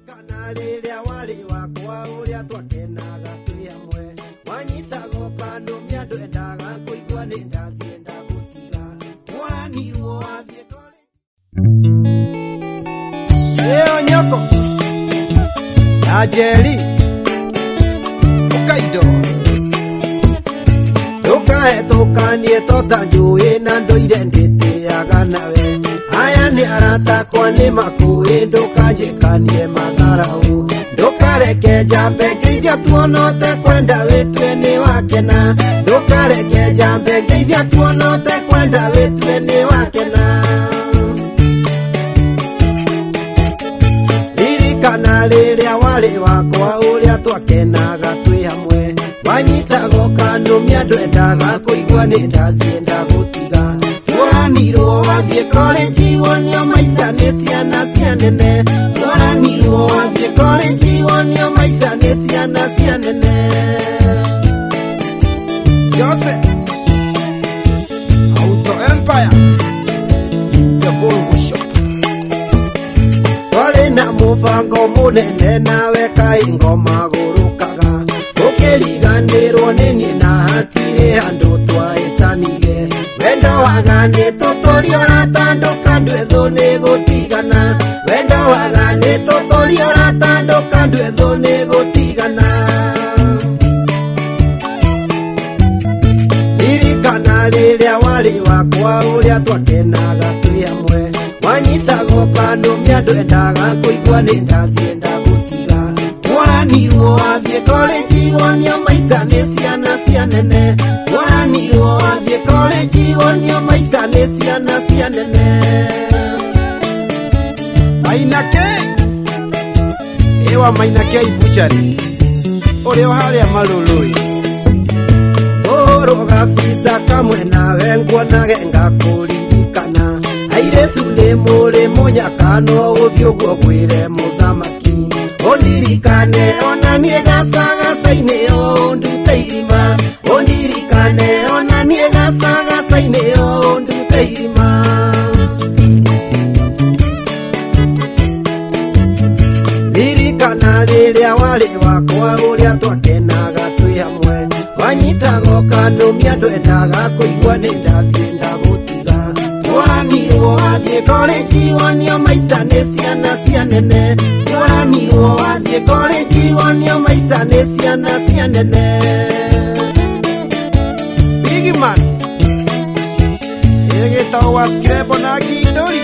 Ririkana riria wari wakwa uria twakenaga twi hamwe wanyitago kando miandu endaga kuigua ni ndathie ndagutiga twaranirwo wathie kore nyoko ya Jerry ukaido tukae tukanie totanjui na nduire nditiaga nawe aya ni arata kwa ni makui ndukanjikanie matharau ndukareke jambe ngeithia tuonote kwenda witwe ni wakena ndukareke jambe ngeithia tuonote kwenda witwe ni wakena ririkana riria wari wakwa uria twakenaga twi hamwe wanyitago kando miandu endaga kuigua ni ndathie ndagutiga twaranirwo wathie college wonio maica ni ciana cia nene twaranirwo wathie college wonio maica ni ciana cia nene Jose Auto Empire The Volvo Shop wale na mufango munene nawe kai ngoma gurukaga ukiriganirwo nini na hatire andu twaitanire wendo wagane tuturio ratanduka ndwetho ni gutigana wendo wagane tuturio ratanduka ndwetho ni gutigana ririkana riria wari wakwa uria twakenaga twi hamwe wanyitago kando miandu endaga kuigua ni ndathie ndagutiga twaranirwo wathie college wonio maica ni ciana cia nene twaranirwo wathie college wonio maica ni ciana cia nene Mainake ewa Mainake ibuchari urio haria malului toro gabisa kamwe nawe nguonage ngakuririkana airetu ni muri munyakano uvyugo kwire muthamaki ondirikane ona nie gacaga-cainĩ ndute irima ondirikane ona nie gacaga-cainĩ ndute irima ririkana riria wari wakwa uria twakenaga twi hamwe wanyitago kando miandu endaga kuigua ni ndathie ndagutiga twaranirwo wathie college wonio maica ni ciana cia nene twaranirwo wathie college wonio maica ni ciana cia nene Big man egeta waskire bonagi ndori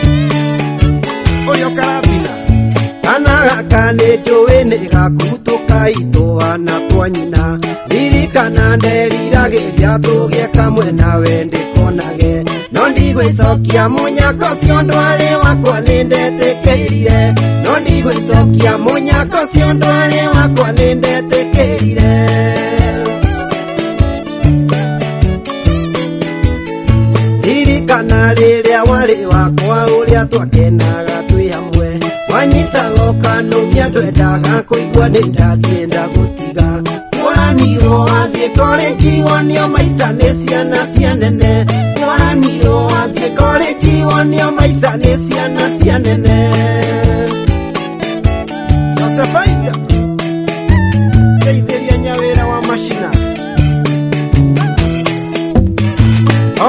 urio karatina anaga kane jowe ni gakutuka itwana kwa nyina ririkana nderiragiria tugie kamwe nawe ndikonage no ndigwicokia munyako cio ndwari wakwa nindetekeirire no ndigwicokia munyako cio ndwari wakwa nindetekeirire ririkana riria wari wakwa uria twakenaga twi hamwe wanyitago kando miandu endaga kuigua ni ndathie ndagutiga twaranirwo wathie college wonio maica ni ciana cia nene twaranirwo wathie college wonio maica ni ciana cia nene Josefaita teithiria nyawira wa mashina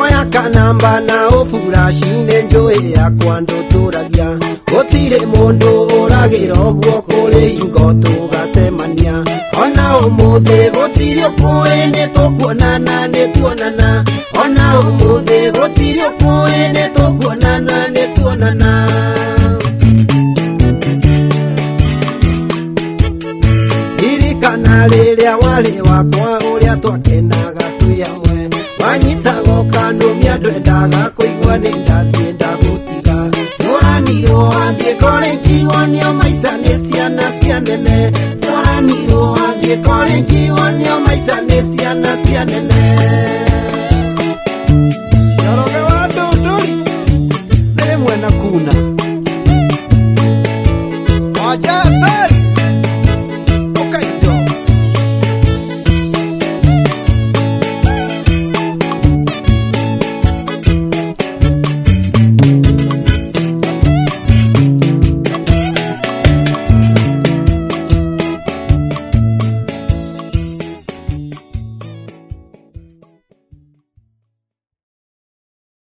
oya kanamba na ufurashine njui yakwa nduturagia gutire mundu uragira uguo kuri hingo tugacemania ona umuthi gutire ukui ni tukuonana ni tuonana ona umuthi gutire ukui ni tukuonana ni tuonana ririkana riria wari wakwa uria twakenaga twi hamwe wanyitago kando miandu endaga kuigua ni ndathie ndagutiga twaranirwo wathie college wonio maica ni ciana cia nene twaranirwo wathie college wonio maica ni ciana cia nene Njoroge wa Ndunduri nĩ rĩmwe na kuna Wajasa